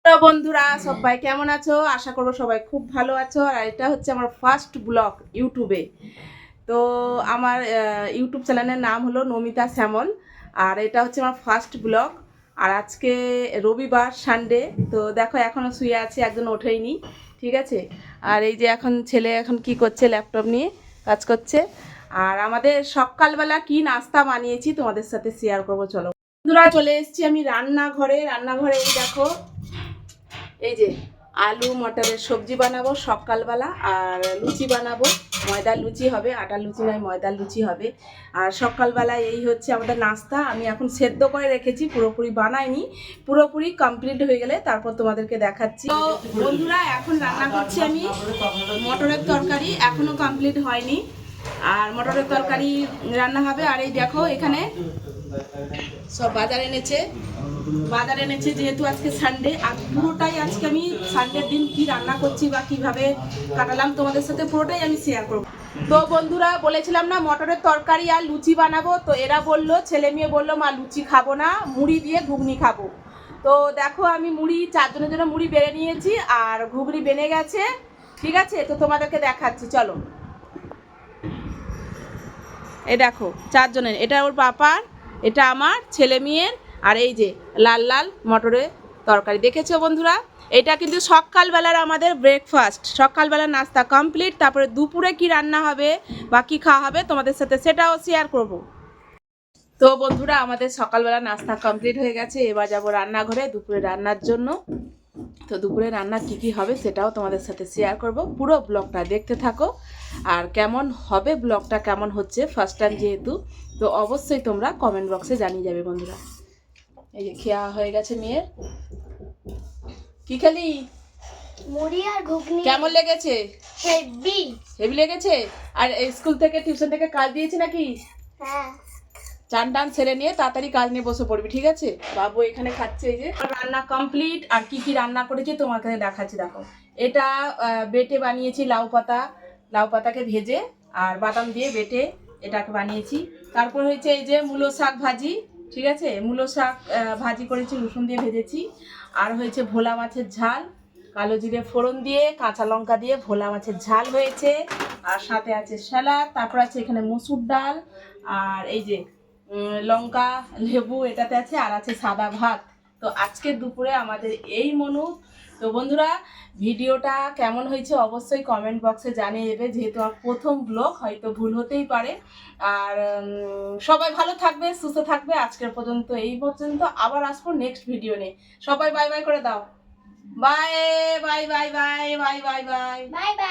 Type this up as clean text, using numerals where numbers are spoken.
Hello বন্ধুরা, সবাই কেমন আছো? আশা করবো সবাই খুব ভালো আছো। আর এটা হচ্ছে আমার ফার্স্ট ব্লগ ইউটিউবে। তো আমার ইউটিউব চ্যানেলের নাম হলো নমিতা শ্যামল। আর এটা হচ্ছে আমার ফার্স্ট ব্লগ। আর আজকে রবিবার, সানডে। তো দেখো এখনও শুয়ে আছে, একজন ওঠেইনি, ঠিক আছে। আর এই যে এখন ছেলে এখন কি করছে, ল্যাপটপ নিয়ে কাজ করছে। আর আমাদের সকালবেলা কি নাস্তা বানিয়েছি তোমাদের সাথে শেয়ার করবো, চলো বন্ধুরা। চলে এসেছি আমি রান্নাঘরে। এই দেখো, এই যে আলু মটরের সবজি বানাবো সকালবেলা। আর লুচি বানাবো, ময়দার লুচি হবে, আটার লুচি নয়, ময়দার লুচি হবে। আর সকালবেলা এই হচ্ছে আমাদের নাস্তা। আমি এখন সেদ্ধ করে রেখেছি, পুরোপুরি বানাইনি। পুরোপুরি কমপ্লিট হয়ে গেলে তারপর তোমাদেরকে দেখাচ্ছি। তো বন্ধুরা, এখন রান্না করছি আমি মটরের তরকারি, এখনো কমপ্লিট হয়নি। আর মটরের তরকারি রান্না হবে। আর এই দেখো এখানে সব বাজার এনেছে যেহেতু আজকে সানডে। আর পুরোটাই আজকে আমি সানডের দিন কি রান্না করছি বা কিভাবে কাটালাম তোমাদের সাথে পুরোটাই আমি শেয়ার করব। তো বন্ধুরা, বলেছিলাম না মটরের তরকারি আর লুচি বানাবো। তো এরা বললো, ছেলে মেয়ে বললো মা লুচি খাবো না, মুড়ি দিয়ে ঘুগনি খাবো। তো দেখো আমি মুড়ি, চারজনের জন্য মুড়ি বেড়ে নিয়েছি আর ঘুগনি বেনে গেছে, ঠিক আছে। তো তোমাদেরকে দেখাচ্ছি, চলো। এই দেখো চারজনের, এটা ওর পাপার, এটা আমার, ছেলে মেয়ের। আর এই যে লাল লাল মটরের তরকারি, দেখেছো বন্ধুরা? এটা কিন্তু সকালবেলার আমাদের ব্রেকফাস্ট, সকালবেলার নাস্তা কমপ্লিট। তারপরে দুপুরে কি রান্না হবে বা কী খাওয়া হবে তোমাদের সাথে সেটাও শেয়ার করব। তো বন্ধুরা, আমাদের সকালবেলা নাস্তা কমপ্লিট হয়ে গেছে। এবার যাবো রান্নাঘরে দুপুরে রান্নার জন্য। তো দুপুরে রান্না কি কি হবে সেটাও তোমাদের সাথে শেয়ার করব, পুরো ব্লগটা দেখতে থাকো। আর কেমন হবে ব্লগটা, কেমন হচ্ছে ফার্স্ট টাইম যেহেতু, তো অবশ্যই তোমরা কমেন্ট বক্সে জানিয়ে যাবে বন্ধুরা। এই যে খেয়া হয়ে গেছে মেয়ের। কি খেলি? মুড়ি আর ঘুগনি। কেমন লেগেছে? হেভি হেভি লেগেছে। আর স্কুল থেকে টিউশন থেকে কাজ দিয়েছি নাকি? হ্যাঁ। চান টান ছেড়ে নিয়ে তাড়াতাড়ি কাজ নিয়ে বসে পড়বি, ঠিক আছে। বাবু এখানে খাচ্ছে। এই যে রান্না কমপ্লিট। আর কি কি রান্না করেছি তোমার কাছে দেখাচ্ছি, দেখো। এটা বেটে বানিয়েছি লাউ পাতাকে ভেজে আর বাদাম দিয়ে বেটে এটাকে বানিয়েছি। তারপর হয়েছে এই যে মূলো শাক ভাজি, ঠিক আছে। মূলো শাক ভাজি করেছি, রসুন দিয়ে ভেজেছি। আর হয়েছে ভোলা মাছের ঝাল, কালো জিরে ফোড়ন দিয়ে কাঁচা লঙ্কা দিয়ে ভোলা মাছের ঝাল হয়েছে। আর সাথে আছে স্যালাড, তারপর আছে এখানে মসুর ডাল। আর এই যে লঙ্কা লেবু এটাতে আছে। আর আছে সাদা ভাত। তো আজকে দুপুরে আমাদের এই মেনু। তো বন্ধুরা, ভিডিওটা কেমন হয়েছে অবশ্যই কমেন্ট বক্সে জানিয়ে দেবে, যেহেতু আমার প্রথম ব্লগ, হয়তো ভুল হতেই পারে। আর সবাই ভালো থাকবে, সুস্থ থাকবে। আজকের পর্যন্ত এই পর্যন্ত, আবার আসবো নেক্সট ভিডিও নিয়ে। সবাই বাই বাই করে দাও। Bye bye bye bye bye bye bye bye bye.